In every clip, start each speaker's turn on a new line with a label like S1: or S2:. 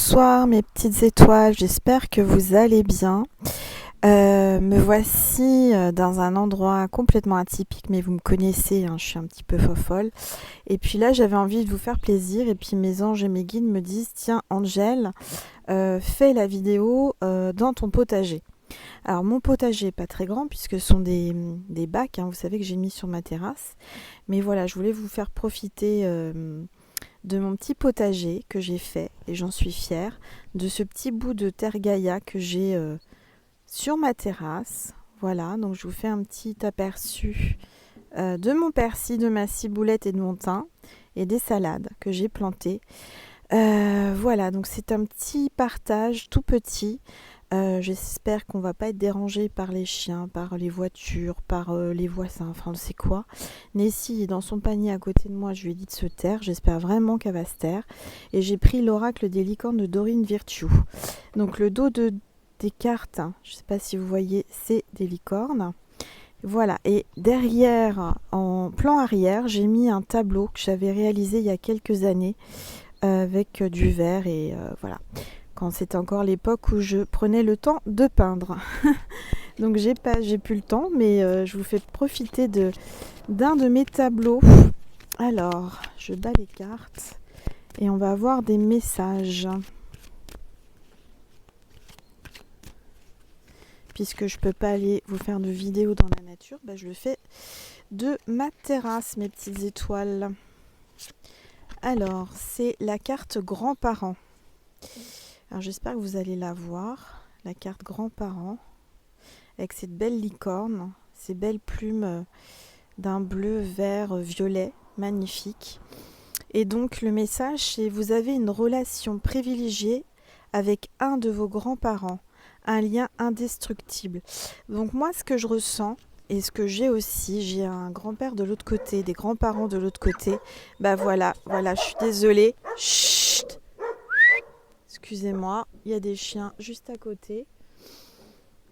S1: Bonsoir mes petites étoiles, j'espère que vous allez bien. Me voici dans un endroit complètement atypique, mais vous me connaissez, hein, je suis un petit peu fofolle. Et puis là, j'avais envie de vous faire plaisir, et puis mes anges et mes guides me disent, tiens Angèle, fais la vidéo dans ton potager. Alors mon potager n'est pas très grand puisque ce sont des bacs, hein, vous savez que j'ai mis sur ma terrasse. Mais voilà, je voulais vous faire profiter de mon petit potager que j'ai fait, et j'en suis fière, de ce petit bout de terre gaïa que j'ai sur ma terrasse. Voilà, donc je vous fais un petit aperçu de mon persil, de ma ciboulette et de mon thym, et des salades que j'ai plantées. Voilà, donc c'est un petit partage tout petit. J'espère qu'on va pas être dérangé par les chiens, par les voitures, par les voisins, enfin on sait quoi. Nessie est dans son panier à côté de moi, je lui ai dit de se taire, j'espère vraiment qu'elle va se taire. Et j'ai pris l'oracle des licornes de Dorine Virtue. Donc le dos des cartes, hein, je sais pas si vous voyez, c'est des licornes. Voilà, et derrière, en plan arrière, j'ai mis un tableau que j'avais réalisé il y a quelques années avec du verre et voilà. Quand c'était encore l'époque où je prenais le temps de peindre. Donc j'ai plus le temps, mais je vous fais profiter d'un de mes tableaux. Alors, je bats les cartes et on va avoir des messages. Puisque je peux pas aller vous faire de vidéo dans la nature, je le fais de ma terrasse, mes petites étoiles. Alors, c'est la carte grands-parents. Alors j'espère que vous allez la voir, la carte grands-parents, avec cette belle licorne, ces belles plumes d'un bleu, vert, violet, magnifique. Et donc le message, c'est: vous avez une relation privilégiée avec un de vos grands-parents, un lien indestructible. Donc moi, ce que je ressens, et ce que j'ai aussi, j'ai un grand-père de l'autre côté, des grands-parents de l'autre côté. Voilà, je suis désolée. Chut, excusez-moi, il y a des chiens juste à côté.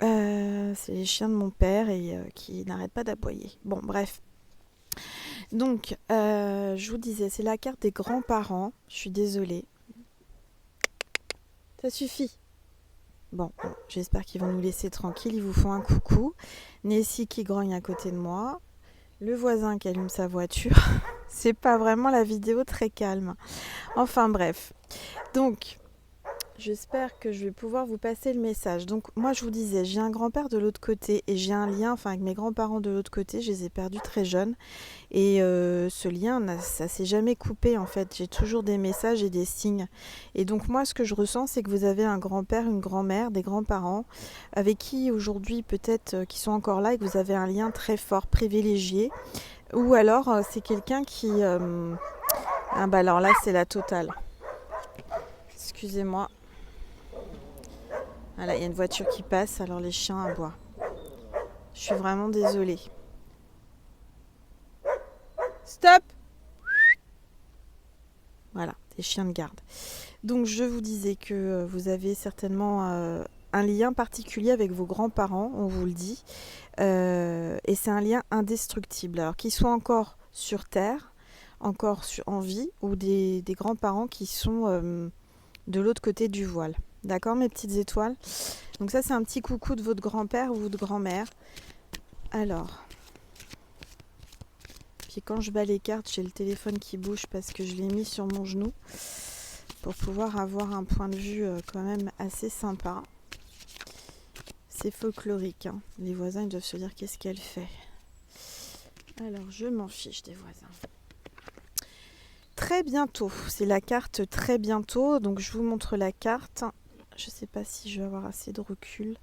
S1: C'est les chiens de mon père et qui n'arrêtent pas d'aboyer. Bon, bref. Donc, je vous disais, c'est la carte des grands-parents. Je suis désolée. Ça suffit. Bon, j'espère qu'ils vont nous laisser tranquilles. Ils vous font un coucou. Nessie qui grogne à côté de moi. Le voisin qui allume sa voiture. C'est pas vraiment la vidéo très calme. Enfin bref. Donc, j'espère que je vais pouvoir vous passer le message. Donc moi je vous disais, j'ai un grand-père de l'autre côté et j'ai un lien, avec mes grands-parents de l'autre côté, je les ai perdus très jeunes. Et ce lien, ça s'est jamais coupé en fait. J'ai toujours des messages et des signes. Et donc moi ce que je ressens, c'est que vous avez un grand-père, une grand-mère, des grands-parents, avec qui aujourd'hui peut-être qui sont encore là et que vous avez un lien très fort, privilégié. Ou alors c'est quelqu'un qui... alors là c'est la totale. Excusez-moi. Voilà, il y a une voiture qui passe, alors les chiens aboient. Je suis vraiment désolée. Stop! Voilà, des chiens de garde. Donc je vous disais que vous avez certainement un lien particulier avec vos grands-parents, on vous le dit. Et c'est un lien indestructible. Alors qu'ils soient encore sur Terre, encore en vie, ou des grands-parents qui sont de l'autre côté du voile. D'accord, mes petites étoiles? Donc ça, c'est un petit coucou de votre grand-père ou de grand-mère. Alors, puis quand je bats les cartes, j'ai le téléphone qui bouge parce que je l'ai mis sur mon genou pour pouvoir avoir un point de vue quand même assez sympa. C'est folklorique, hein. Les voisins, ils doivent se dire qu'est-ce qu'elle fait. Alors, je m'en fiche des voisins. Très bientôt, c'est la carte très bientôt, donc je vous montre la carte. Je ne sais pas si je vais avoir assez de recul.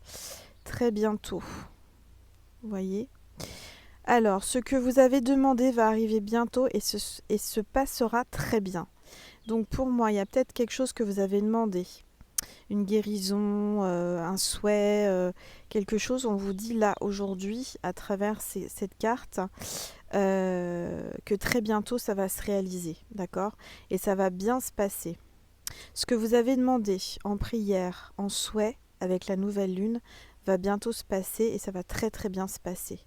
S1: Très bientôt. Vous voyez ? Alors, ce que vous avez demandé va arriver bientôt et se passera très bien. Donc pour moi, il y a peut-être quelque chose que vous avez demandé. Une guérison, un souhait, quelque chose. On vous dit là, aujourd'hui, à travers cette carte, que très bientôt, ça va se réaliser. D'accord ? Et ça va bien se passer. Ce que vous avez demandé en prière, en souhait, avec la nouvelle lune, va bientôt se passer et ça va très très bien se passer.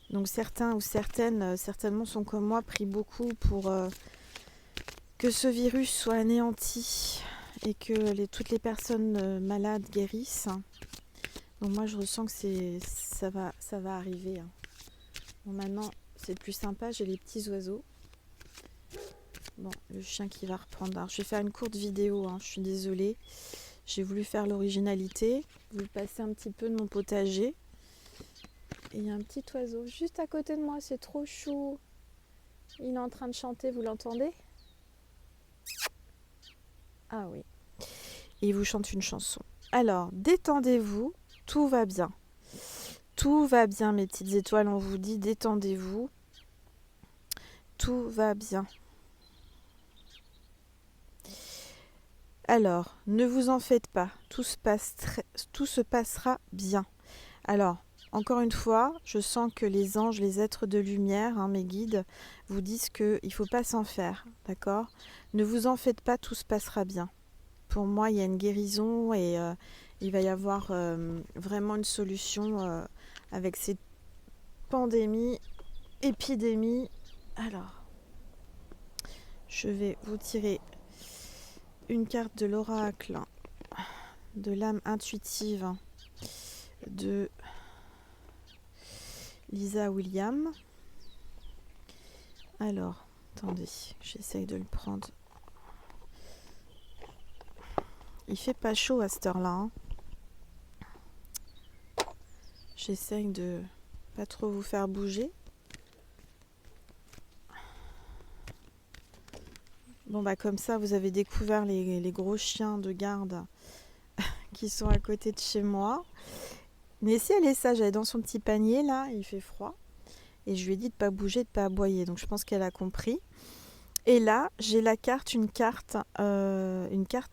S1: Donc certains ou certaines, certainement sont comme moi, prient beaucoup pour que ce virus soit anéanti et que toutes les personnes malades guérissent. Donc moi je ressens que ça va arriver. Bon, maintenant c'est plus sympa, j'ai les petits oiseaux. Bon, le chien qui va reprendre. Alors, je vais faire une courte vidéo, je suis désolée. J'ai voulu faire l'originalité, vous passer un petit peu de mon potager. Et il y a un petit oiseau juste à côté de moi, c'est trop chou. Il est en train de chanter, vous l'entendez? Ah oui. Et il vous chante une chanson. Alors, détendez-vous, tout va bien. Tout va bien, mes petites étoiles, on vous dit détendez-vous. Tout va bien. Alors, ne vous en faites pas, tout se passera bien. Alors, encore une fois, je sens que les anges, les êtres de lumière, mes guides, vous disent qu'il ne faut pas s'en faire, d'accord? Ne vous en faites pas, tout se passera bien. Pour moi, il y a une guérison et il va y avoir vraiment une solution avec ces pandémies, épidémies. Alors, je vais vous tirer une carte de l'oracle, de l'âme intuitive de Lisa William. Alors, attendez, j'essaye de le prendre. Il fait pas chaud à cette heure-là. J'essaye de pas trop vous faire bouger. Bon bah comme ça vous avez découvert les gros chiens de garde qui sont à côté de chez moi. Mais si elle est sage, elle est dans son petit panier là, il fait froid. Et je lui ai dit de pas bouger, de pas aboyer. Donc je pense qu'elle a compris. Et là, j'ai une carte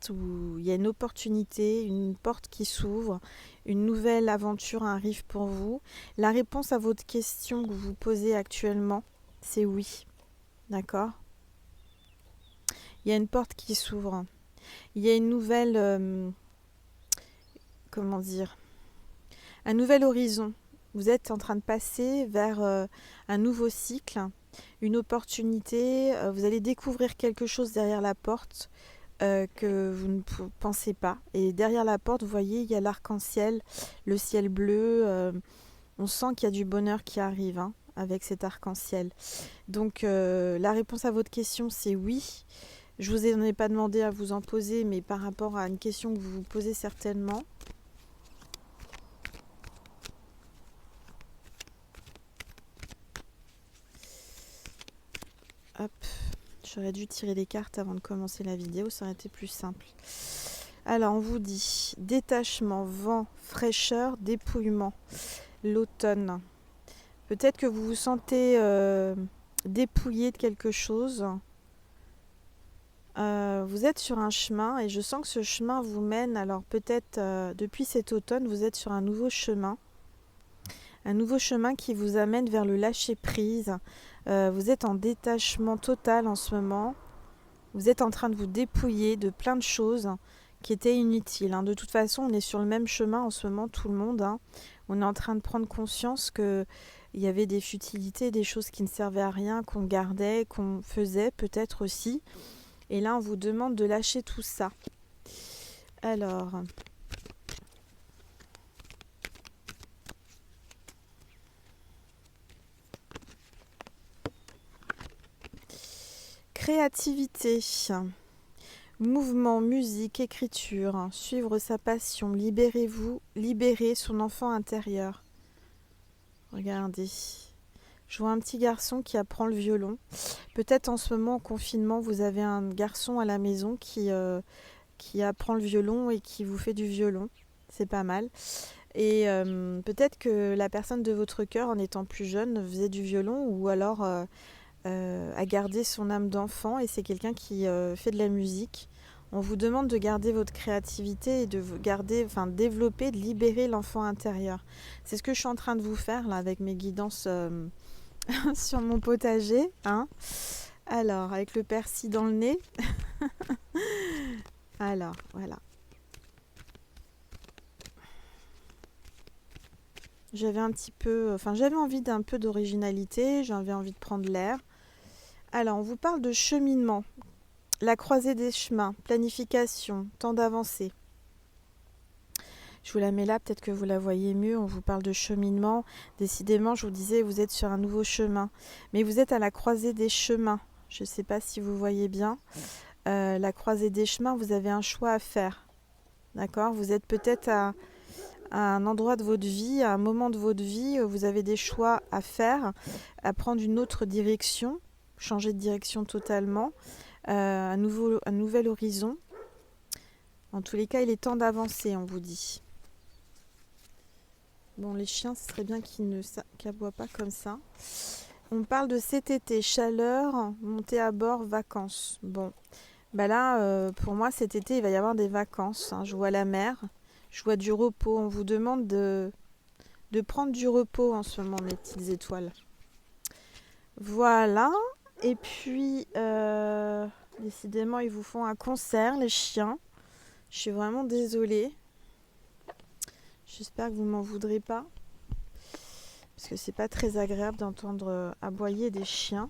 S1: où il y a une opportunité, une porte qui s'ouvre, une nouvelle aventure arrive pour vous. La réponse à votre question que vous posez actuellement, c'est oui. D'accord ? Il y a une porte qui s'ouvre. Il y a une nouvelle, un nouvel horizon. Vous êtes en train de passer vers un nouveau cycle, une opportunité. Vous allez découvrir quelque chose derrière la porte que vous ne pensez pas. Et derrière la porte, vous voyez, il y a l'arc-en-ciel, le ciel bleu. On sent qu'il y a du bonheur qui arrive avec cet arc-en-ciel. Donc la réponse à votre question, c'est oui. Je vous en ai pas demandé à vous en poser, mais par rapport à une question que vous vous posez certainement. Hop, j'aurais dû tirer les cartes avant de commencer la vidéo, ça aurait été plus simple. Alors, on vous dit détachement, vent, fraîcheur, dépouillement, l'automne. Peut-être que vous vous sentez dépouillé de quelque chose. Vous êtes sur un chemin et je sens que ce chemin vous mène, alors peut-être depuis cet automne, vous êtes sur un nouveau chemin qui vous amène vers le lâcher-prise. Vous êtes en détachement total en ce moment. Vous êtes en train de vous dépouiller de plein de choses qui étaient inutiles. De toute façon, on est sur le même chemin en ce moment, tout le monde. On est en train de prendre conscience qu'il y avait des futilités, des choses qui ne servaient à rien, qu'on gardait, qu'on faisait peut-être aussi. Et là, on vous demande de lâcher tout ça. Alors, créativité, mouvement, musique, écriture, suivre sa passion, libérez-vous, libérez son enfant intérieur. Regardez. Je vois un petit garçon qui apprend le violon. Peut-être en ce moment, en confinement, vous avez un garçon à la maison qui apprend le violon et qui vous fait du violon. C'est pas mal. Et peut-être que la personne de votre cœur, en étant plus jeune, faisait du violon ou alors a gardé son âme d'enfant et c'est quelqu'un qui fait de la musique. On vous demande de garder votre créativité et de développer, de libérer l'enfant intérieur. C'est ce que je suis en train de vous faire là avec mes guidances sur mon potager. Alors, avec le persil dans le nez. Alors, voilà. J'avais envie d'un peu d'originalité, j'avais envie de prendre l'air. Alors, on vous parle de cheminement. la croisée des chemins, planification, temps d'avancée. Je vous la mets là, peut-être que vous la voyez mieux. On vous parle de cheminement. Décidément, je vous disais, vous êtes sur un nouveau chemin. Mais vous êtes à la croisée des chemins. Je ne sais pas si vous voyez bien. La croisée des chemins, vous avez un choix à faire. D'accord? Vous êtes peut-être à un endroit de votre vie, à un moment de votre vie, où vous avez des choix à faire, à prendre une autre direction, changer de direction totalement, un nouvel horizon. En tous les cas, il est temps d'avancer, on vous dit. Bon, les chiens, ce serait bien qu'ils ne qu'aboient pas comme ça. On parle de cet été, chaleur, montée à bord, vacances. Bon, bah là, pour moi, cet été, il va y avoir des vacances. Hein. Je vois la mer, je vois du repos. On vous demande de prendre du repos en ce moment, mes petites étoiles. Voilà. Et puis, décidément, ils vous font un concert, les chiens. Je suis vraiment désolée. J'espère que vous ne m'en voudrez pas. Parce que c'est pas très agréable d'entendre aboyer des chiens.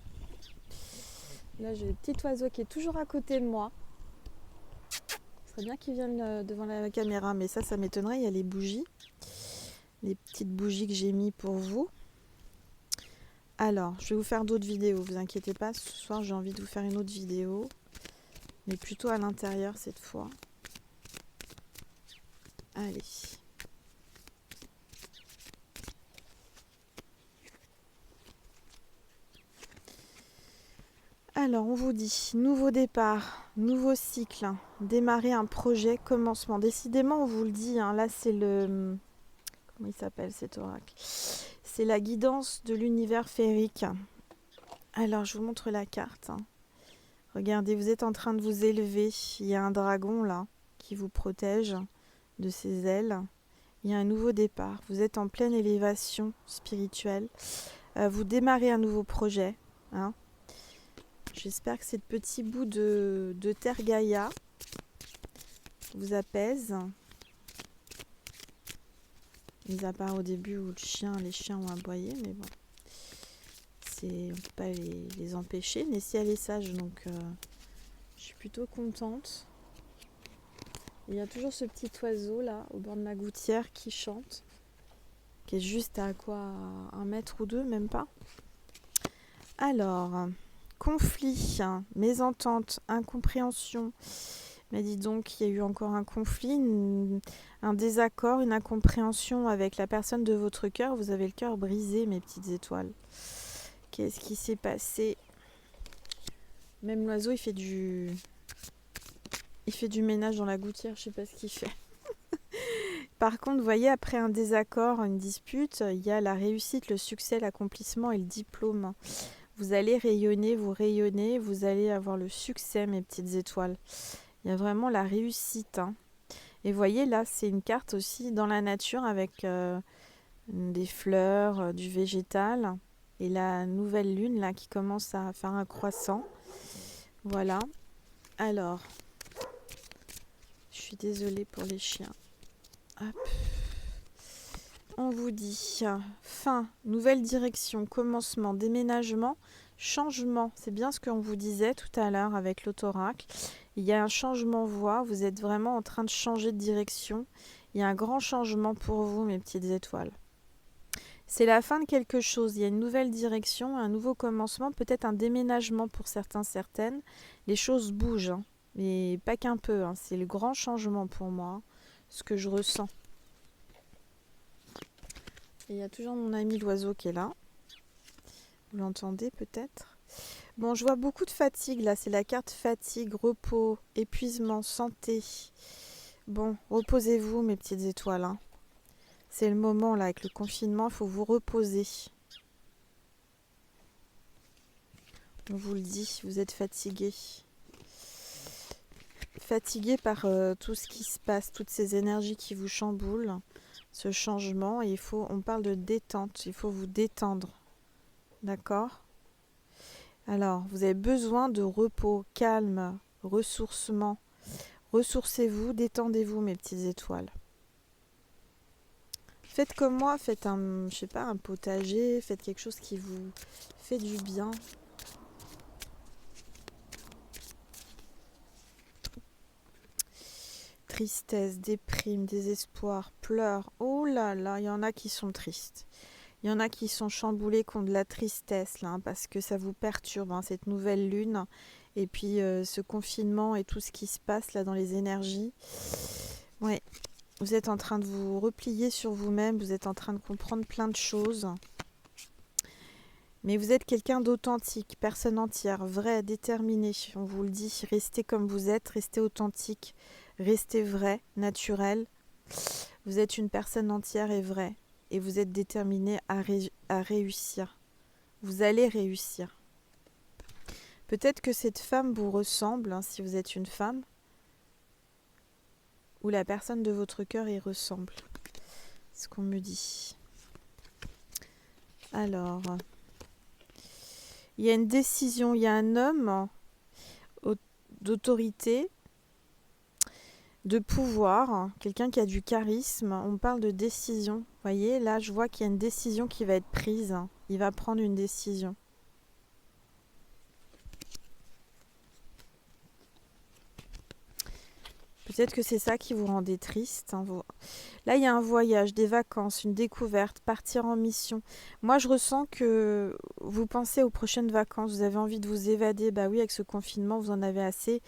S1: Là, j'ai le petit oiseau qui est toujours à côté de moi. Ce serait bien qu'il vienne devant la caméra, mais ça m'étonnerait. Il y a les bougies. Les petites bougies que j'ai mis pour vous. Alors, je vais vous faire d'autres vidéos. Vous inquiétez pas, ce soir, j'ai envie de vous faire une autre vidéo. Mais plutôt à l'intérieur cette fois. Allez. Alors, on vous dit, nouveau départ, nouveau cycle, démarrer un projet, commencement. Décidément, on vous le dit, hein, là c'est le... Comment il s'appelle cet oracle? C'est la guidance de l'univers féerique. Alors, je vous montre la carte. Hein. Regardez, vous êtes en train de vous élever. Il y a un dragon là qui vous protège de ses ailes. Il y a un nouveau départ. Vous êtes en pleine élévation spirituelle. Vous démarrez un nouveau projet. Hein. J'espère que ces petits bouts de terre Gaïa vous apaisent. Mis à part au début où les chiens ont aboyé, mais bon. On ne peut pas les empêcher. Mais si elle est sage, donc je suis plutôt contente. Il y a toujours ce petit oiseau là, au bord de ma gouttière, qui chante. Qui est juste à quoi 1 mètre ou 2, même pas. Alors... conflit, mésentente, incompréhension. Mais dis donc, il y a eu encore un conflit, un désaccord, une incompréhension avec la personne de votre cœur. Vous avez le cœur brisé, mes petites étoiles. Qu'est-ce qui s'est passé? Même l'oiseau, il fait du ménage dans la gouttière, je sais pas ce qu'il fait. Par contre, vous voyez, après un désaccord, une dispute, il y a la réussite, le succès, l'accomplissement et le diplôme. Vous allez rayonner, vous allez avoir le succès, mes petites étoiles. Il y a vraiment la réussite. Hein. Et vous voyez, là, c'est une carte aussi dans la nature avec des fleurs, du végétal. Et la nouvelle lune, là, qui commence à faire un croissant. Voilà. Alors, je suis désolée pour les chiens. Hop. On vous dit fin, nouvelle direction, commencement, déménagement, changement. C'est bien ce qu'on vous disait tout à l'heure avec l'autoracle. Il y a un changement voie, vous êtes vraiment en train de changer de direction. Il y a un grand changement pour vous, mes petites étoiles. C'est la fin de quelque chose, il y a une nouvelle direction, un nouveau commencement, peut-être un déménagement pour certains, certaines. Les choses bougent, hein, mais pas qu'un peu, hein, c'est le grand changement pour moi, hein, ce que je ressens. Et il y a toujours mon ami l'oiseau qui est là. Vous l'entendez peut-être? Bon, je vois beaucoup de fatigue là, c'est la carte fatigue, repos, épuisement, santé. Bon, reposez-vous mes petites étoiles, hein. C'est le moment là, avec le confinement, il faut vous reposer. On vous le dit, vous êtes fatigué. Fatigué par tout ce qui se passe, toutes ces énergies qui vous chamboulent, ce changement. Et on parle de détente, il faut vous détendre. D'accord? Alors, vous avez besoin de repos, calme, ressourcement. Ressourcez-vous, détendez-vous mes petites étoiles. Faites comme moi, faites un potager, faites quelque chose qui vous fait du bien. Tristesse, déprime, désespoir, pleurs. Oh là là, il y en a qui sont tristes. Il y en a qui sont chamboulés contre de la tristesse, là, hein, parce que ça vous perturbe, hein, cette nouvelle lune. Et puis ce confinement et tout ce qui se passe là dans les énergies. Ouais, vous êtes en train de vous replier sur vous-même, vous êtes en train de comprendre plein de choses. Mais vous êtes quelqu'un d'authentique, personne entière, vraie, déterminée. On vous le dit, restez comme vous êtes, restez authentique, restez vrai, naturel. Vous êtes une personne entière et vraie. Et vous êtes déterminé à réussir. Vous allez réussir. Peut-être que cette femme vous ressemble, hein, si vous êtes une femme, ou la personne de votre cœur y ressemble. C'est ce qu'on me dit. Alors, il y a une décision, il y a un homme d'autorité, de pouvoir, quelqu'un qui a du charisme. On parle de décision. Vous voyez, là, je vois qu'il y a une décision qui va être prise. Il va prendre une décision. Peut-être que c'est ça qui vous rendait triste, hein. Là, il y a un voyage, des vacances, une découverte, partir en mission. Moi, je ressens que vous pensez aux prochaines vacances, vous avez envie de vous évader. Bah oui, avec ce confinement, vous en avez assez.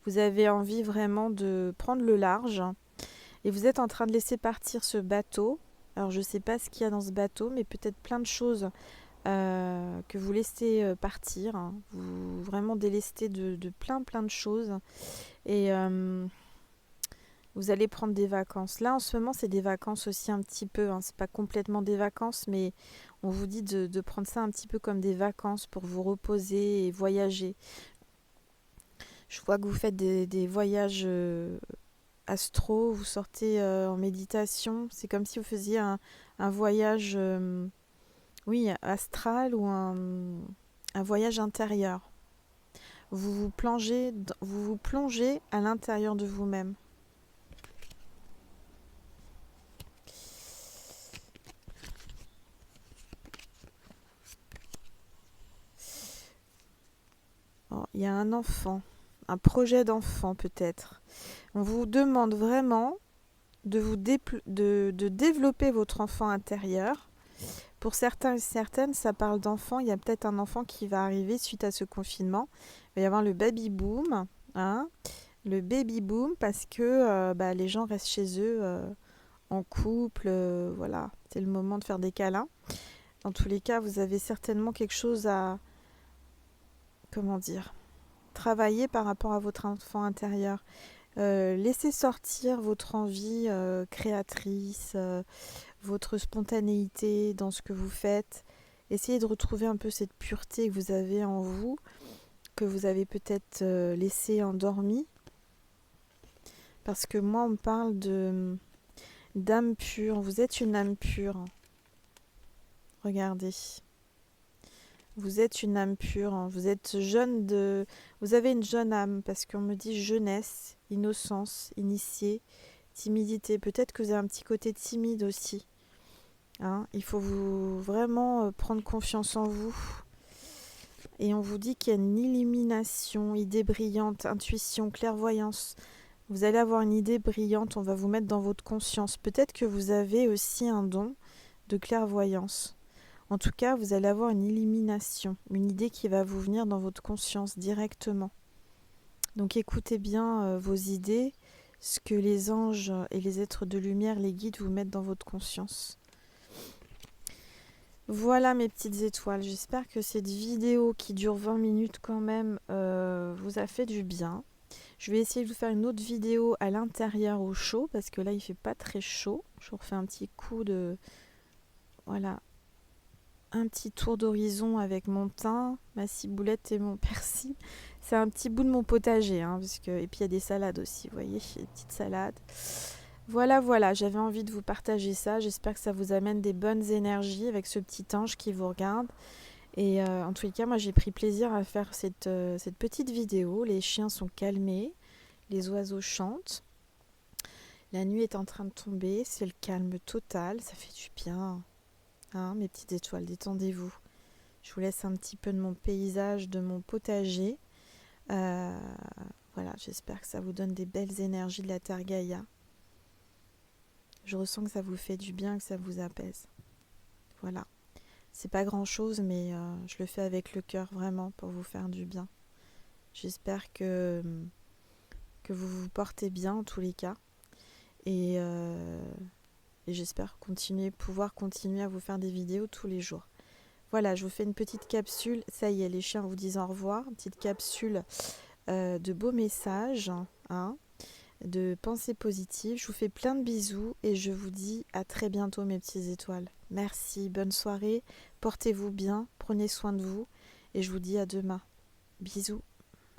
S1: Vous avez envie vraiment de prendre le large. Et vous êtes en train de laisser partir ce bateau. Alors, je ne sais pas ce qu'il y a dans ce bateau, mais peut-être plein de choses que vous laissez partir, hein. Vous vraiment délestez de plein de choses. Et vous allez prendre des vacances. Là, en ce moment, c'est des vacances aussi un petit peu, hein. C'est pas complètement des vacances, mais on vous dit de prendre ça un petit peu comme des vacances pour vous reposer et voyager. Je vois que vous faites des voyages astro, vous sortez en méditation. C'est comme si vous faisiez un voyage, oui, astral ou un voyage intérieur. Vous vous plongez à l'intérieur de vous-même. Oh, il y a un enfant, un projet d'enfant peut-être. On vous demande vraiment de développer votre enfant intérieur. Pour certains et certaines, ça parle d'enfant. Il y a peut-être un enfant qui va arriver suite à ce confinement. Il va y avoir le baby boom, hein, le baby boom parce que bah, les gens restent chez eux en couple. Voilà, c'est le moment de faire des câlins. Dans tous les cas, vous avez certainement quelque chose à, comment dire, travailler par rapport à votre enfant intérieur. Laissez sortir votre envie créatrice, votre spontanéité dans ce que vous faites. Essayez de retrouver un peu cette pureté que vous avez en vous, que vous avez peut-être laissé endormie. Parce que moi, on me parle d'âme pure. Vous êtes une âme pure. Regardez. Vous êtes une âme pure, hein. Vous êtes jeune de... Vous avez une jeune âme parce qu'on me dit jeunesse, innocence, initié, timidité. Peut-être que vous avez un petit côté timide aussi, hein. Il faut vous vraiment prendre confiance en vous. Et on vous dit qu'il y a une illumination, idée brillante, intuition, clairvoyance. Vous allez avoir une idée brillante, on va vous mettre dans votre conscience. Peut-être que vous avez aussi un don de clairvoyance. En tout cas, vous allez avoir une illumination, une idée qui va vous venir dans votre conscience directement. Donc écoutez bien vos idées, ce que les anges et les êtres de lumière, les guides, vous mettent dans votre conscience. Voilà mes petites étoiles, j'espère que cette vidéo qui dure 20 minutes quand même vous a fait du bien. Je vais essayer de vous faire une autre vidéo à l'intérieur au chaud, parce que là il fait pas très chaud. Je vous refais un petit coup de... Voilà, un petit tour d'horizon avec mon thym, ma ciboulette et mon persil. C'est un petit bout de mon potager, hein, et puis il y a des salades aussi, vous voyez, des petites salades. Voilà, j'avais envie de vous partager ça. J'espère que ça vous amène des bonnes énergies avec ce petit ange qui vous regarde. Et en tous les cas, moi j'ai pris plaisir à faire cette petite vidéo. Les chiens sont calmés, les oiseaux chantent. La nuit est en train de tomber, c'est le calme total, ça fait du bien. Hein, mes petites étoiles, détendez-vous. Je vous laisse un petit peu de mon paysage, de mon potager. Voilà, j'espère que ça vous donne des belles énergies de la Terre Gaïa. Je ressens que ça vous fait du bien, que ça vous apaise. Voilà. C'est pas grand chose, mais je le fais avec le cœur vraiment pour vous faire du bien. J'espère que vous vous portez bien en tous les cas. Et j'espère pouvoir continuer à vous faire des vidéos tous les jours. Voilà, je vous fais une petite capsule. Ça y est, les chiens vous disent au revoir. Une petite capsule de beaux messages, hein, de pensées positives. Je vous fais plein de bisous et je vous dis à très bientôt mes petites étoiles. Merci, bonne soirée, portez-vous bien, prenez soin de vous et je vous dis à demain. Bisous.